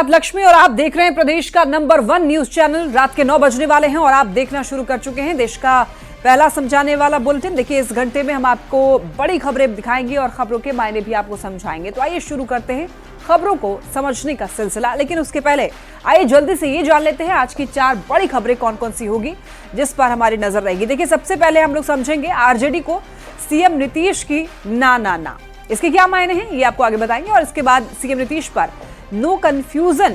साथ लक्ष्मी और आप देख रहे हैं प्रदेश का नंबर 1 न्यूज चैनल। रात के 9 बजने वाले हैं और आप देखना शुरू कर चुके हैं देश का पहला समझाने वाला बुलेटिन। देखिए, इस घंटे में हम आपको बड़ी खबरें दिखाएंगे और खबरों के मायने भी आपको समझाएंगे। तो आइए शुरू करते हैं खबरों को समझने का सिलसिला। लेकिन उसके पहले आइए जल्दी से ये जान लेते हैं आज की 4 बड़ी खबरें कौन कौन सी होगी जिस पर हमारी नजर रहेगी। देखिए, सबसे पहले हम लोग समझेंगे आरजेडी को सीएम नीतीश की ना। इसके क्या मायने हैं ये आपको आगे बताएंगे। और इसके बाद सीएम नीतीश पर नो कंफ्यूजन,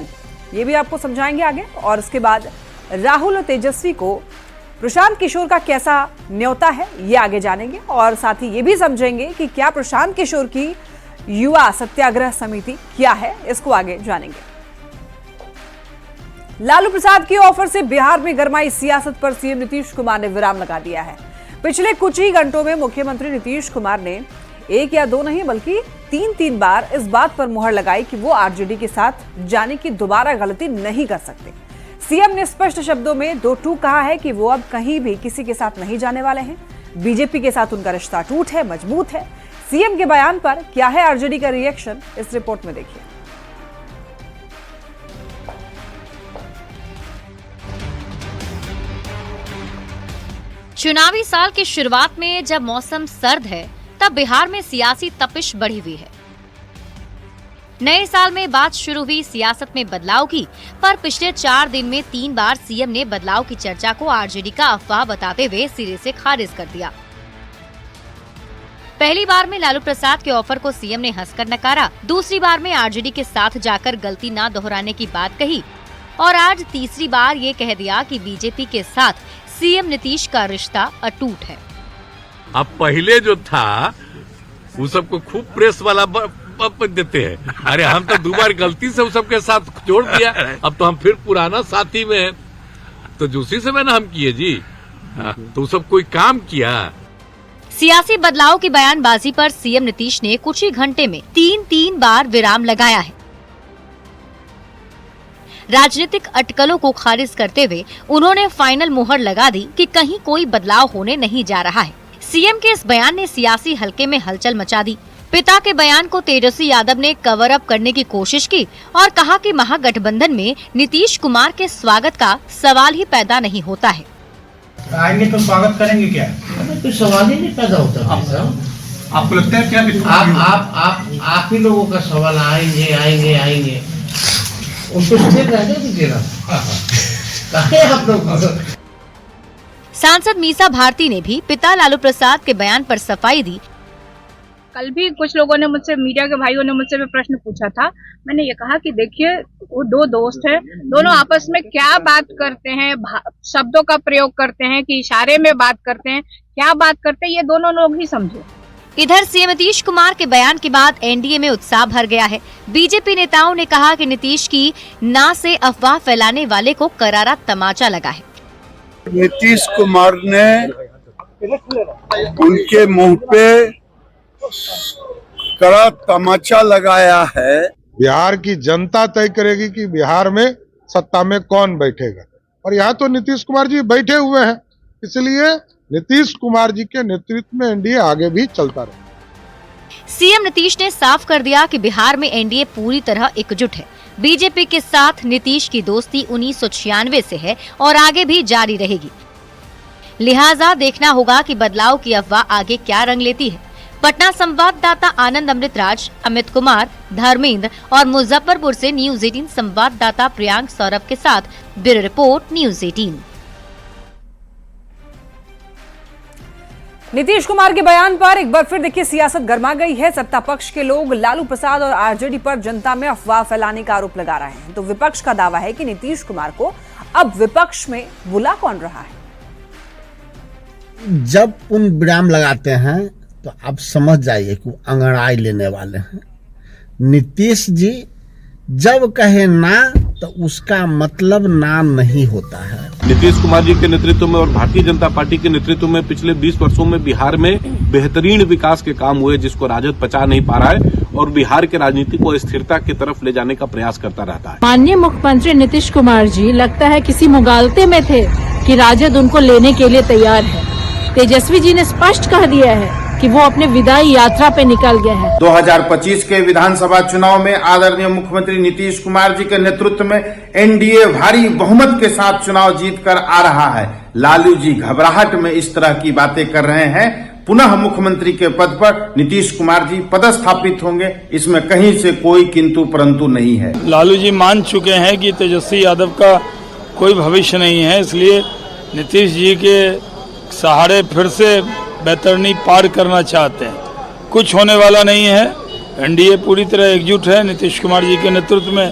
ये भी आपको समझाएंगे आगे। और इसके बाद राहुल और तेजस्वी को प्रशांत किशोर का कैसा न्योता है ये आगे जानेंगे। और साथ ही ये भी समझेंगे कि क्या प्रशांत किशोर की युवा सत्याग्रह समिति क्या है, इसको आगे जानेंगे। लालू प्रसाद की ऑफर से बिहार में गरमाई सियासत पर सीएम नीतीश कुमार ने विराम लगा दिया है। पिछले कुछ ही घंटों में मुख्यमंत्री नीतीश कुमार ने 1 या 2 नहीं बल्कि 3 बार इस बात पर मुहर लगाई कि वो आरजेडी के साथ जाने की दोबारा गलती नहीं कर सकते। सीएम ने स्पष्ट शब्दों में 2 कहा है कि वो अब कहीं भी किसी के साथ नहीं जाने वाले हैं। बीजेपी के साथ उनका रिश्ता टूट है, मजबूत है। सीएम के बयान पर क्या है आरजेडी का रिएक्शन, इस रिपोर्ट में देखिए। चुनावी साल की शुरुआत में जब मौसम सर्द है तब बिहार में सियासी तपिश बढ़ी हुई है। नए साल में बात शुरू हुई सियासत में बदलाव की, पर पिछले 4 दिन में 3 बार सीएम ने बदलाव की चर्चा को आरजेडी का अफवाह बताते हुए सिरे से खारिज कर दिया। पहली बार में लालू प्रसाद के ऑफर को सीएम ने हंसकर नकारा, दूसरी बार में आरजेडी के साथ जाकर गलती ना दोहराने की बात कही और आज तीसरी बार ये कह दिया कि बीजेपी के साथ सीएम नीतीश का रिश्ता अटूट है। अब पहले जो था वो सबको खूब प्रेस वाला देते हैं। अरे हम तो 2 बार गलती से उस सबके साथ जोड़ दिया, अब तो हम फिर पुराना साथी में हैं। तो दूसरी समय ना हम किए जी, तो सब कोई काम किया। सियासी बदलाव की बयानबाजी पर सीएम नीतीश ने कुछ ही घंटे में 3 बार विराम लगाया है। राजनीतिक अटकलों को खारिज करते हुए उन्होंने फाइनल मुहर लगा दी कि कहीं कोई बदलाव होने नहीं जा रहा है। सीएम के इस बयान ने सियासी हलके में हलचल मचा दी। पिता के बयान को तेजस्वी यादव ने कवर अप करने की कोशिश की और कहा कि महागठबंधन में नीतीश कुमार के स्वागत का सवाल ही पैदा नहीं होता है। आएंगे तो स्वागत करेंगे क्या? कोई सवाल ही नहीं पैदा होता। आपको लगता है क्या? आप ही लोगों का सवाल आएंगे उनको स्थिर रहने दीजिए ना। कहे आप लोग। सांसद मीसा भारती ने भी पिता लालू प्रसाद के बयान पर सफाई दी। कल भी कुछ लोगों ने मुझसे, मीडिया के भाइयों ने मुझसे भी प्रश्न पूछा था। मैंने ये कहा कि देखिए, वो 2 दोस्त हैं, दोनों आपस में क्या बात करते हैं, शब्दों का प्रयोग करते हैं कि इशारे में बात करते हैं, क्या बात करते हैं, ये दोनों लोग ही समझे। इधर सीएम नीतीश कुमार के बयान के बाद एनडीए में उत्साह भर गया है। बीजेपी नेताओं ने कहा कि नीतीश की ना से अफवाह फैलाने वाले को करारा तमाचा लगा है। नीतीश कुमार ने उनके मुंह पे कड़ा तमाचा लगाया है। बिहार की जनता तय करेगी कि बिहार में सत्ता में कौन बैठेगा, और यहाँ तो नीतीश कुमार जी बैठे हुए हैं, इसलिए नीतीश कुमार जी के नेतृत्व में एनडीए आगे भी चलता रहे। सीएम नीतीश ने साफ कर दिया कि बिहार में एनडीए पूरी तरह एकजुट है। बीजेपी के साथ नीतीश की दोस्ती 1996 से है और आगे भी जारी रहेगी। लिहाजा देखना होगा कि बदलाव की अफवाह आगे क्या रंग लेती है। पटना संवाददाता आनंद अमृतराज, अमित कुमार, धर्मेंद्र और मुजफ्फरपुर से न्यूज 18 संवाददाता प्रियांक सौरभ के साथ bureau report news 18। Nitish Kumar के बयान पर एक बार फिर देखिए सियासत गर्मा गई है। सत्ता पक्ष के लोग लालू प्रसाद और आरजेडी पर जनता में अफवाह फैलाने का आरोप लगा रहे हैं, तो विपक्ष का दावा है कि नीतीश कुमार को अब विपक्ष में बुला कौन रहा है। जब उन विराम लगाते हैं तो आप समझ जाइए कि वो अंगड़ाई लेने वाले हैं। नीतीश जी जब कहे ना तो उसका मतलब ना नहीं होता है। नीतीश कुमार जी के नेतृत्व में और भारतीय जनता पार्टी के नेतृत्व में पिछले 20 वर्षों में बिहार में बेहतरीन विकास के काम हुए, जिसको राजद पचा नहीं पा रहा है और बिहार के राजनीति को स्थिरता की तरफ ले जाने का प्रयास करता रहता है। माननीय मुख्यमंत्री नीतीश कुमार जी लगता है किसी मुगालते में थे कि राजद उनको लेने के लिए तैयार है। तेजस्वी जी ने स्पष्ट कह दिया है कि वो अपने विदाई यात्रा पे निकल गए हैं। 2025 के विधानसभा चुनाव में आदरणीय मुख्यमंत्री नीतीश कुमार जी के नेतृत्व में एनडीए भारी बहुमत के साथ चुनाव जीत कर आ रहा है। लालू जी घबराहट में इस तरह की बातें कर रहे हैं। पुनः मुख्यमंत्री के पद पर नीतीश कुमार जी पदस्थापित होंगे, इसमें कहीं से कोई किंतु परंतु नहीं है। लालू जी मान चुके हैं कि तेजस्वी यादव का कोई भविष्य नहीं है, इसलिए नीतीश जी के सहारे फिर से बैतरनी पार करना चाहते हैं। कुछ होने वाला नहीं है। एनडीए पूरी तरह एकजुट है नीतीश कुमार जी के नेतृत्व में।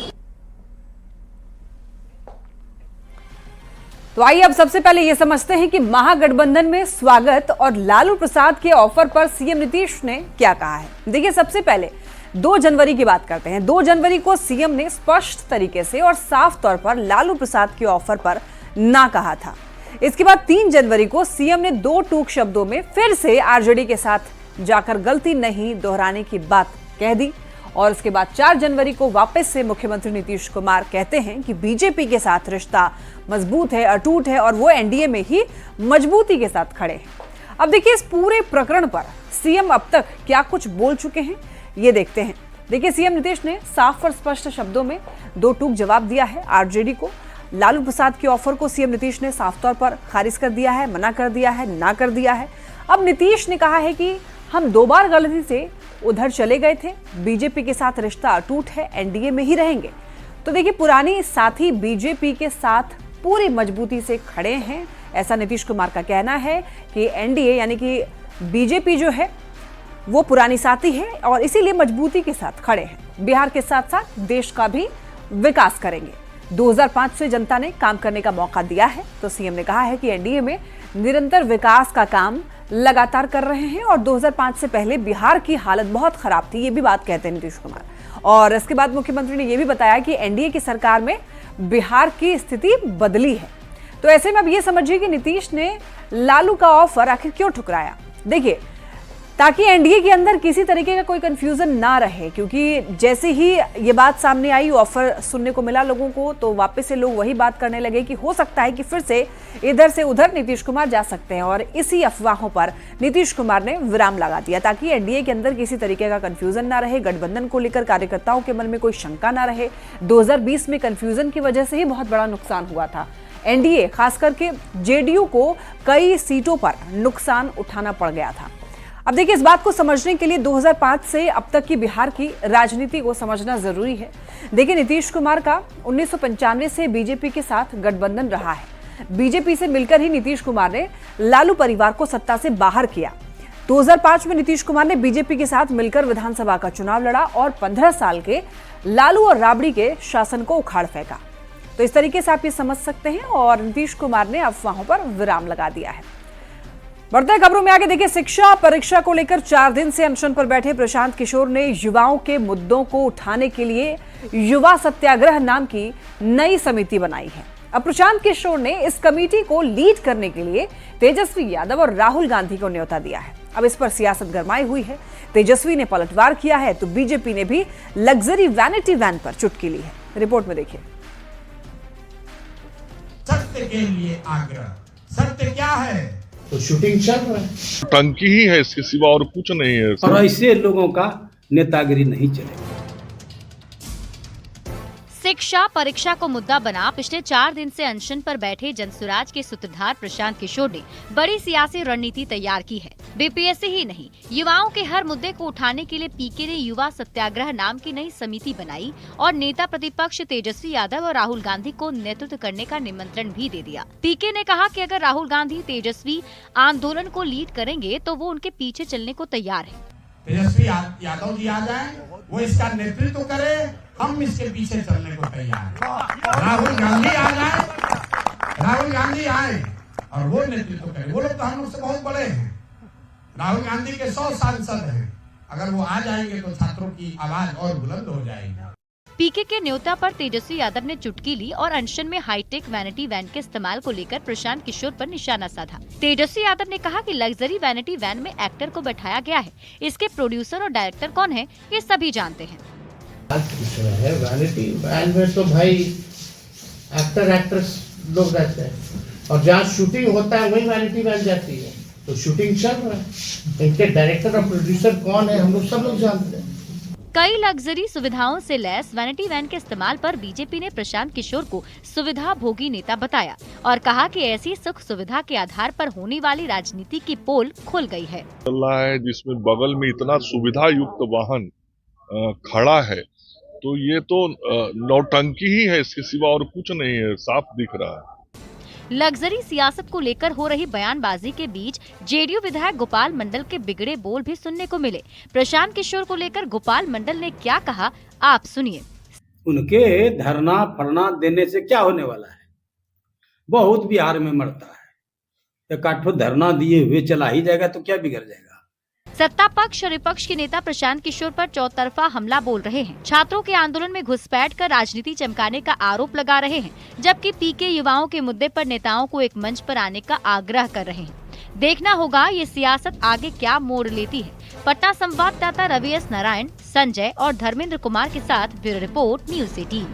तो आइए अब सबसे पहले ये समझते हैं कि महागठबंधन में स्वागत और लालू प्रसाद के ऑफर पर सीएम नीतीश ने क्या कहा है। देखिए, सबसे पहले 2 जनवरी की बात करते हैं। 2 जनवरी को सीएम ने स्पष्ट तरीके से और साफ तौर पर लालू प्रसाद के ऑफर पर ना कहा था। इसके बाद 3 जनवरी को सीएम ने 2 टूक शब्दों में फिर से आरजेडी के साथ जाकर गलती नहीं दोहराने की बात कह दी और उसके बाद 4 जनवरी को वापस से मुख्यमंत्री नीतीश कुमार कहते हैं कि बीजेपी के साथ रिश्ता मजबूत है, अटूट है और वो एनडीए में ही मजबूती के साथ खड़े हैं। अब देखिए, इस पूरे प्रकरण पर सीएम अब तक क्या कुछ बोल चुके हैं, ये देखते हैं। देखिए, सीएम नीतीश ने साफ और स्पष्ट शब्दों में 2 टूक जवाब दिया है आरजेडी को। लालू प्रसाद के ऑफर को सीएम नीतीश ने साफ तौर पर खारिज कर दिया है, मना कर दिया है, ना कर दिया है। अब नीतीश ने कहा है कि हम 2 बार गलती से उधर चले गए थे, बीजेपी के साथ रिश्ता अटूट है, एनडीए में ही रहेंगे। तो देखिए, पुरानी साथी बीजेपी के साथ पूरी मजबूती से खड़े हैं, ऐसा नीतीश कुमार का कहना है कि एनडीए यानी कि बीजेपी जो है वो पुरानी साथी है और इसीलिए मजबूती के साथ खड़े हैं। बिहार के साथ साथ देश का भी विकास करेंगे। 2005 से जनता ने काम करने का मौका दिया है, तो सीएम ने कहा है कि एनडीए में निरंतर विकास का काम लगातार कर रहे हैं और 2005 से पहले बिहार की हालत बहुत खराब थी, ये भी बात कहते हैं नीतीश कुमार। और इसके बाद मुख्यमंत्री ने यह भी बताया कि एनडीए की सरकार में बिहार की स्थिति बदली है। तो ऐसे में अब ये समझिए कि नीतीश ने लालू का ऑफर आखिर क्यों ठुकराया। देखिए, ताकि एनडीए के अंदर किसी तरीके का कोई कंफ्यूजन ना रहे, क्योंकि जैसे ही ये बात सामने आई, ऑफर सुनने को मिला लोगों को, तो वापस से लोग वही बात करने लगे कि हो सकता है कि फिर से इधर से उधर नीतीश कुमार जा सकते हैं और इसी अफवाहों पर नीतीश कुमार ने विराम लगा दिया ताकि एनडीए के अंदर किसी तरीके का कंफ्यूजन ना रहे, गठबंधन को लेकर कार्यकर्ताओं के मन में कोई शंका ना रहे। 2020 में कंफ्यूजन की वजह से ही बहुत बड़ा नुकसान हुआ था। एनडीए खास करके जेडीयू को कई सीटों पर नुकसान उठाना पड़ गया था। अब देखिए, इस बात को समझने के लिए 2005 से अब तक की बिहार की राजनीति को समझना जरूरी है। देखिए, नीतीश कुमार का 1995 से बीजेपी के साथ गठबंधन रहा है। बीजेपी से मिलकर ही नीतीश कुमार ने लालू परिवार को सत्ता से बाहर किया। 2005 में नीतीश कुमार ने बीजेपी के साथ मिलकर विधानसभा का चुनाव लड़ा और 15 साल के लालू और राबड़ी के शासन को उखाड़ फेंका। तो इस तरीके से आप ये समझ सकते हैं और नीतीश कुमार ने अफवाहों पर विराम लगा दिया है। बढ़ते खबरों में आगे देखिए, शिक्षा परीक्षा को लेकर 4 दिन से अनशन पर बैठे प्रशांत किशोर ने युवाओं के मुद्दों को उठाने के लिए युवा सत्याग्रह नाम की नई समिति बनाई है। अब प्रशांत किशोर ने इस कमेटी को लीड करने के लिए तेजस्वी यादव और राहुल गांधी को न्योता दिया है। अब इस पर सियासत गरमाई हुई है। तेजस्वी ने पलटवार किया है तो बीजेपी ने भी लग्जरी वैनिटी वैन पर चुटकी ली है। रिपोर्ट में देखिए। सत्य के लिए आग्रह, सत्य क्या है? तो शूटिंग चल रहा है, टंकी ही है, इसके सिवा और कुछ नहीं है। और ऐसे लोगों का नेतागिरी नहीं चलेगा। शिक्षा परीक्षा को मुद्दा बना पिछले 4 दिन से अनशन पर बैठे जनसुराज के सूत्रधार प्रशांत किशोर ने बड़ी सियासी रणनीति तैयार की है। बीपीएससी ही नहीं, युवाओं के हर मुद्दे को उठाने के लिए पीके ने युवा सत्याग्रह नाम की नई समिति बनाई और नेता प्रतिपक्ष तेजस्वी यादव और राहुल गांधी को नेतृत्व करने का निमंत्रण भी दे दिया। पीके ने कहा कि अगर राहुल गांधी तेजस्वी आंदोलन को लीड करेंगे तो वो उनके पीछे चलने को तैयार है। तेजस्वी यादव जी आ जाए, वो इसका नेतृत्व करे, हम इसके पीछे चलने को तैयार हैं। राहुल गांधी आ जाए, राहुल गांधी आए और वो नेतृत्व करे। वो लोग तो हम लोग से बहुत बड़े हैं। राहुल गांधी के 100 सांसद हैं। अगर वो आ जाएंगे तो छात्रों की आवाज और बुलंद हो जाएगी। पीके के न्योता पर तेजस्वी यादव ने चुटकी ली और अनशन में हाईटेक वैनिटी वैन के इस्तेमाल को लेकर प्रशांत किशोर पर निशाना साधा। तेजस्वी यादव ने कहा कि लग्जरी वैनिटी वैन में एक्टर को बैठाया गया है, इसके प्रोड्यूसर और डायरेक्टर कौन है ये सभी जानते हैं। है वैनिटी वैन में तो भाई एक्टर एक्ट्रेस लोग रहते हैं और जहाँ शूटिंग होता है वही वैनिटी वैन जाती है। तो शूटिंग चल रहा है। इनके डायरेक्टर और प्रोड्यूसर कौन है हम लोग सब लोग जानते हैं। कई लग्जरी सुविधाओं से लैस वैनिटी वैन के इस्तेमाल पर बीजेपी ने प्रशांत किशोर को सुविधा भोगी नेता बताया और कहा कि ऐसी सुख सुविधा के आधार पर होने वाली राजनीति की पोल खुल गई है। चल रहा है जिसमें बगल में इतना सुविधा युक्त वाहन खड़ा है, तो ये तो नौटंकी ही है, इसके सिवा और कुछ नहीं है, साफ दिख रहा है। लग्जरी सियासत को लेकर हो रही बयानबाजी के बीच जेडीयू विधायक गोपाल मंडल के बिगड़े बोल भी सुनने को मिले। प्रशांत किशोर को लेकर गोपाल मंडल ने क्या कहा, आप सुनिए। उनके धरना फरना देने से क्या होने वाला है? बहुत बिहार में मरता है। एक आठ धरना दिए हुए चला ही जाएगा तो क्या बिगड़ जाएगा? सत्ता पक्ष और विपक्ष के नेता प्रशांत किशोर पर चौतरफा हमला बोल रहे हैं। छात्रों के आंदोलन में घुसपैठ कर राजनीति चमकाने का आरोप लगा रहे हैं, जबकि पीके युवाओं के मुद्दे पर नेताओं को एक मंच पर आने का आग्रह कर रहे हैं। देखना होगा ये सियासत आगे क्या मोड़ लेती है। पटना संवाददाता रवि एस नारायण, संजय और धर्मेंद्र कुमार के साथ ब्यूरो रिपोर्ट, न्यूज़ 18।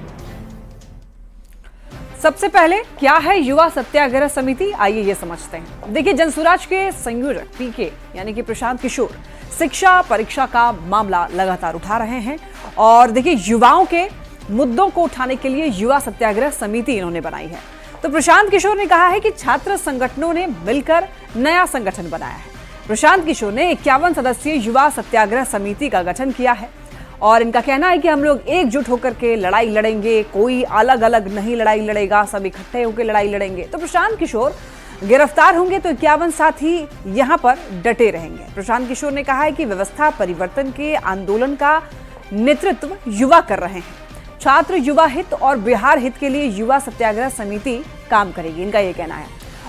सबसे पहले क्या है युवा सत्याग्रह समिति, आइए ये समझते हैं। देखिए, जनसुराज के संयोजक पीके यानी कि प्रशांत किशोर शिक्षा परीक्षा का मामला लगातार उठा रहे हैं और देखिए युवाओं के मुद्दों को उठाने के लिए युवा सत्याग्रह समिति इन्होंने बनाई है। तो प्रशांत किशोर ने कहा है कि छात्र संगठनों ने मिलकर नया संगठन बनाया है। प्रशांत किशोर ने 51 सदस्यीय युवा सत्याग्रह समिति का गठन किया है और इनका कहना है कि हम लोग एकजुट होकर के लड़ाई लड़ेंगे, कोई अलग अलग नहीं लड़ाई लड़ेगा, सब इकट्ठे होकर लड़ाई लड़ेंगे। तो प्रशांत किशोर गिरफ्तार होंगे तो 51 साथी यहां पर डटे रहेंगे। प्रशांत किशोर ने कहा है कि व्यवस्था परिवर्तन के आंदोलन का नेतृत्व युवा कर रहे हैं। छात्र युवा हित और बिहार हित के लिए युवा सत्याग्रह समिति काम करेगी, इनका ये कहना है।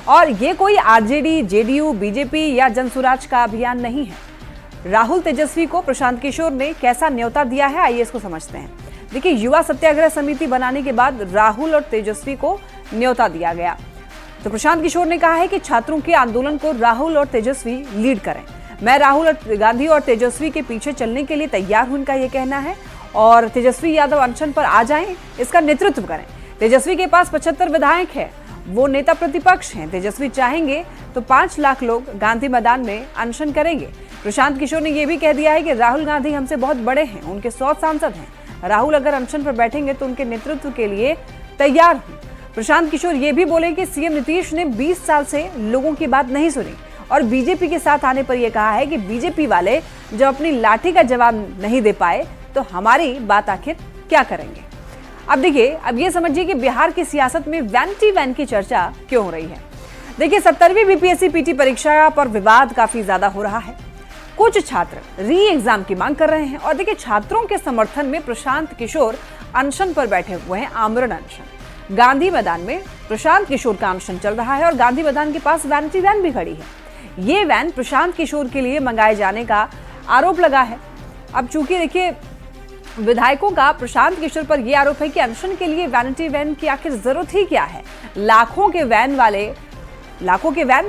और ये कोई आरजेडी, जेडीयू, बीजेपी या जनसुराज का अभियान नहीं है। राहुल तेजस्वी को प्रशांत किशोर ने कैसा न्योता दिया है, आइए इसको समझते हैं। देखिए, युवा सत्याग्रह समिति बनाने के बाद राहुल और तेजस्वी को न्योता दिया गया। तो प्रशांत किशोर ने कहा है कि छात्रों के आंदोलन को राहुल और तेजस्वी लीड करें। मैं राहुल गांधी और तेजस्वी के पीछे चलने के लिए तैयार हूं, इनका यह कहना है। और तेजस्वी यादव अनशन पर आ जाएं, इसका नेतृत्व करें। तेजस्वी के पास 75 विधायक है, वो नेता प्रतिपक्ष हैं। तेजस्वी चाहेंगे तो 5 लाख लोग गांधी मैदान में अनशन करेंगे। प्रशांत किशोर ने यह भी कह दिया है कि राहुल गांधी हमसे बहुत बड़े हैं, उनके 100 सांसद हैं। राहुल अगर अनशन पर बैठेंगे तो उनके नेतृत्व के लिए तैयार हूं। प्रशांत किशोर ये भी बोले कि सीएम नीतीश ने 20 साल से लोगों की बात नहीं सुनी और बीजेपी के साथ आने पर यह कहा है कि बीजेपी वाले जब अपनी लाठी का जवाब नहीं दे पाए तो हमारी बात आखिर क्या करेंगे। अब देखिए, अब ये समझिए कि बिहार की सियासत में वैनिटी वैन की चर्चा क्यों हो रही है। देखिए, 70वीं बीपीएससी पीटी परीक्षा पर विवाद काफी ज्यादा हो रहा है। कुछ छात्र री एग्जाम की मांग कर रहे हैं और देखिए, छात्रों के समर्थन में प्रशांत किशोर अनशन पर बैठे हुए हैं, आमरण अनशन। गांधी मैदान में प्रशांत किशोर का अनशन चल रहा है और गांधी मैदान के पास वैनिटी वैन भी खड़ी है। ये वैन प्रशांत किशोर के लिए मंगाए जाने का आरोप लगा है। अब चूंकि देखिए, विधायकों का प्रशांत किशोर पर यह आरोप है कि अनशन के लिए वैनिटी वैन की आखिर जरूरत ही क्या है। लाखों के वैन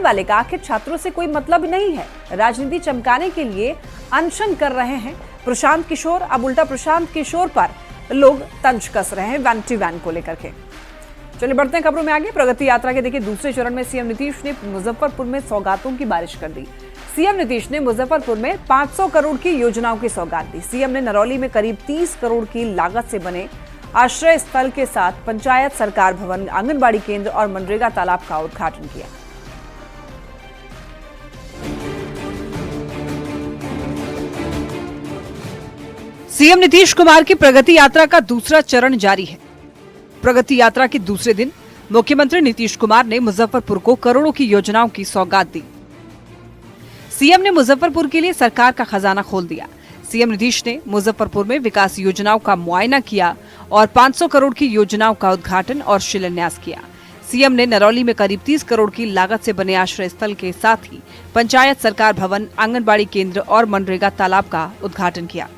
वाले का आखिर छात्रों से कोई मतलब नहीं है। राजनीति चमकाने के लिए अनशन कर रहे हैं प्रशांत किशोर। अब उल्टा प्रशांत किशोर पर लोग तंज कस रहे हैं वैनिटी वैन को लेकर के। चलिए बढ़ते हैं खबरों में आगे। प्रगति यात्रा के देखिए दूसरे चरण में सीएम नीतीश ने मुजफ्फरपुर में सौगातों की बारिश कर दी। सीएम नीतीश ने मुजफ्फरपुर में 500 करोड़ की योजनाओं की सौगात दी। सीएम ने नरौली में करीब 30 करोड़ की लागत से बने आश्रय स्थल के साथ पंचायत सरकार भवन, आंगनबाड़ी केंद्र और मनरेगा तालाब का उद्घाटन किया। सीएम नीतीश कुमार की प्रगति यात्रा का दूसरा चरण जारी है। प्रगति यात्रा के दूसरे दिन मुख्यमंत्री नीतीश कुमार ने मुजफ्फरपुर को करोड़ों की योजनाओं की सौगात दी। सीएम ने मुजफ्फरपुर के लिए सरकार का खजाना खोल दिया। सीएम नीतीश ने मुजफ्फरपुर में विकास योजनाओं का मुआयना किया और 500 करोड़ की योजनाओं का उद्घाटन और शिलान्यास किया। सीएम ने नरौली में करीब 30 करोड़ की लागत से बने आश्रय स्थल के साथ ही पंचायत सरकार भवन, आंगनबाड़ी केंद्र और मनरेगा तालाब का उद्घाटन किया।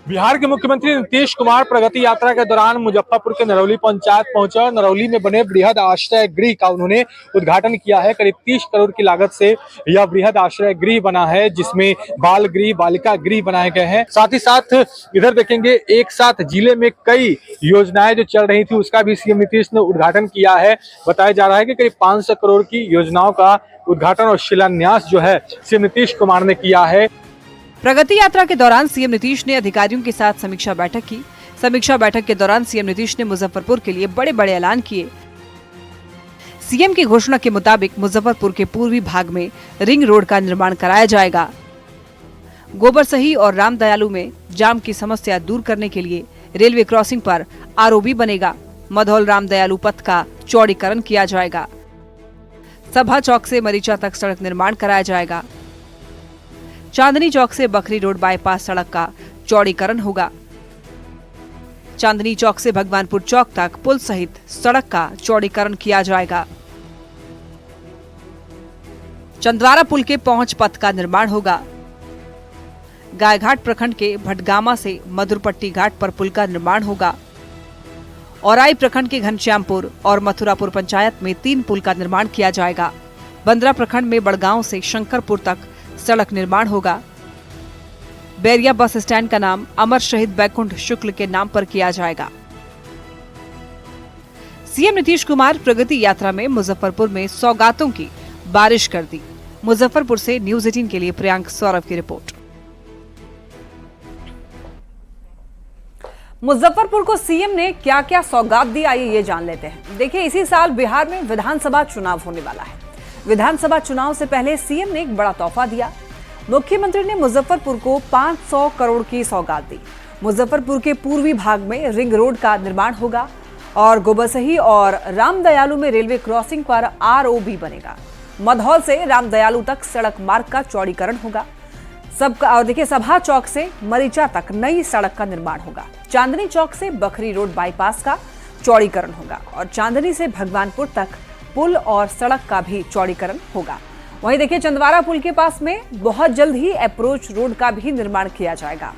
बिहार के मुख्यमंत्री नीतीश कुमार प्रगति यात्रा के दौरान मुजफ्फरपुर के नरौली पंचायत पहुंचे और नरौली में बने वृहद आश्रय गृह का उन्होंने उद्घाटन किया है। करीब 30 करोड़ की लागत से यह वृहद आश्रय गृह बना है, जिसमें बाल गृह, बालिका गृह बनाए गए हैं। साथ ही साथ इधर देखेंगे, एक साथ जिले में कई योजनाएं जो चल रही थी उसका भी सीएम नीतीश ने उद्घाटन किया है। बताया जा रहा है कि करीब 500 करोड़ की योजनाओं का उद्घाटन और शिलान्यास जो है सीएम नीतीश कुमार ने किया है। प्रगति यात्रा के दौरान सीएम नीतीश ने अधिकारियों के साथ समीक्षा बैठक की। समीक्षा बैठक के दौरान सीएम नीतीश ने मुजफ्फरपुर के लिए बड़े बड़े ऐलान किए। सीएम की घोषणा के मुताबिक मुजफ्फरपुर के पूर्वी भाग में रिंग रोड का निर्माण कराया जाएगा। गोबरसही और रामदयालु में जाम की समस्या दूर करने के लिए रेलवे क्रॉसिंग पर आरओबी बनेगा। मधौल रामदयालु पथ का चौड़ीकरण किया जाएगा। सभा चौक से मरीचा तक सड़क निर्माण कराया जाएगा। चांदनी चौक से बखरी रोड बाईपास सड़क का चौड़ीकरण होगा। चांदनी चौक से भगवानपुर चौक तक पुल सहित सड़क का चौड़ीकरण किया जाएगा। चंदवारा पुल के पहुंच पथ का निर्माण होगा। गायघाट प्रखंड के भटगामा से मधुरपट्टी घाट पर पुल का निर्माण होगा। औराई प्रखंड के घनश्यामपुर और मथुरापुर पंचायत में 3 पुल का निर्माण किया जाएगा। बंदरा प्रखंड में बड़गांव से शंकरपुर तक सड़क निर्माण होगा। बैरिया बस स्टैंड का नाम अमर शहीद बैकुंठ शुक्ल के नाम पर किया जाएगा। सीएम नीतीश कुमार प्रगति यात्रा में मुजफ्फरपुर में सौगातों की बारिश कर दी। मुजफ्फरपुर से न्यूज़ 18 के लिए प्रियांक सौरभ की रिपोर्ट। मुजफ्फरपुर को सीएम ने क्या क्या सौगात दी, आइए ये जान लेते हैं। देखिए, इसी साल बिहार में विधानसभा चुनाव होने वाला है। विधानसभा चुनाव से पहले सीएम ने एक बड़ा तोहफा दिया। मुख्यमंत्री ने मुजफ्फरपुर को 500 करोड़ की सौगात दी। मुजफ्फरपुर के पूर्वी भाग में रिंग रोड का निर्माण होगा और गोबरसही और रामदयालु में रेलवे क्रॉसिंग पर आरओबी बनेगा। मधौल से रामदयालु तक सड़क मार्ग का चौड़ीकरण होगा। और देखिए, सभा चौक से मरीचा तक नई सड़क का निर्माण होगा। चांदनी चौक से बखरी रोड बाईपास का चौड़ीकरण होगा और चांदनी से भगवानपुर तक पुल और सड़क का भी चौड़ीकरण होगा। वहीं देखिए, चंदवारा पुल के पास में बहुत जल्द ही अप्रोच रोड का भी निर्माण किया जाएगा।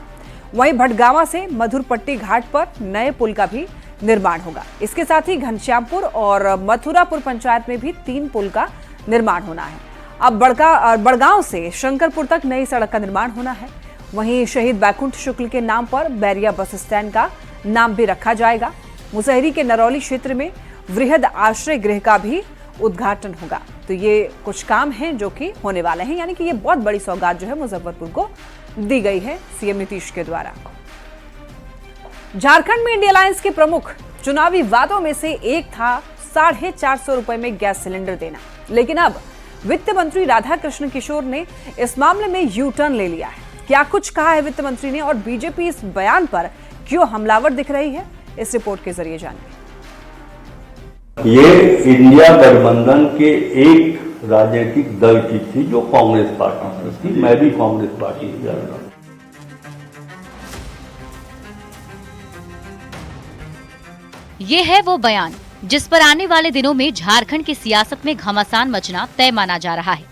वहीं भटगामा से मधुरपट्टी घाट पर नए पुल का भी निर्माण होगा। इसके साथ ही घनश्यामपुर और मथुरापुर पंचायत में भी 3 पुल का निर्माण होना है। अब बड़गांव से शंकरपुर तक नई सड़क का निर्माण होना है। वहीं शहीद बैकुंठ शुक्ल के नाम पर बैरिया बस स्टैंड का नाम भी रखा जाएगा। मुसहरी के नरौली क्षेत्र में वृहद आश्रय गृह का भी उद्घाटन होगा। तो ये कुछ काम हैं जो कि होने वाले हैं, यानी कि ये बहुत बड़ी सौगात जो है मुजफ्फरपुर को दी गई है सीएम नीतीश के द्वारा। झारखंड में इंडिया अलायंस के प्रमुख चुनावी वादों में से एक था 450 रुपए में गैस सिलेंडर देना, लेकिन अब वित्त मंत्री राधाकृष्ण किशोर ने इस मामले में यू टर्न ले लिया है। क्या कुछ कहा है वित्त मंत्री ने और बीजेपी इस बयान पर क्यों हमलावर दिख रही है, इस रिपोर्ट के जरिए जानिए। ये इंडिया गठबंधन के एक राजनीतिक दल की थी जो कांग्रेस पार्टी थी। मैं भी कांग्रेस पार्टी से जा रहा हूं। ये है वो बयान जिस पर आने वाले दिनों में झारखंड की सियासत में घमासान मचना तय माना जा रहा है।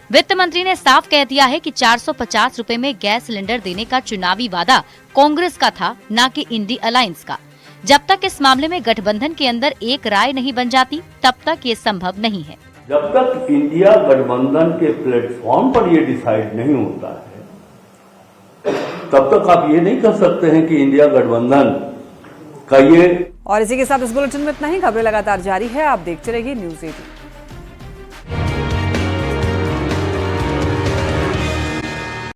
वित्त मंत्री ने साफ कह दिया है कि 450 रुपए में गैस सिलेंडर देने का चुनावी वादा कांग्रेस का था, न कि इंडिया अलायंस का। जब तक इस मामले में गठबंधन के अंदर एक राय नहीं बन जाती, तब तक ये संभव नहीं है। जब तक इंडिया गठबंधन के प्लेटफॉर्म पर ये डिसाइड नहीं होता है, तब तक आप ये नहीं कह सकते हैं कि इंडिया गठबंधन का ये। और इसी के साथ इस बुलेटिन में इतना ही। खबरें लगातार जारी है, आप देखते रहिए न्यूज़ 18।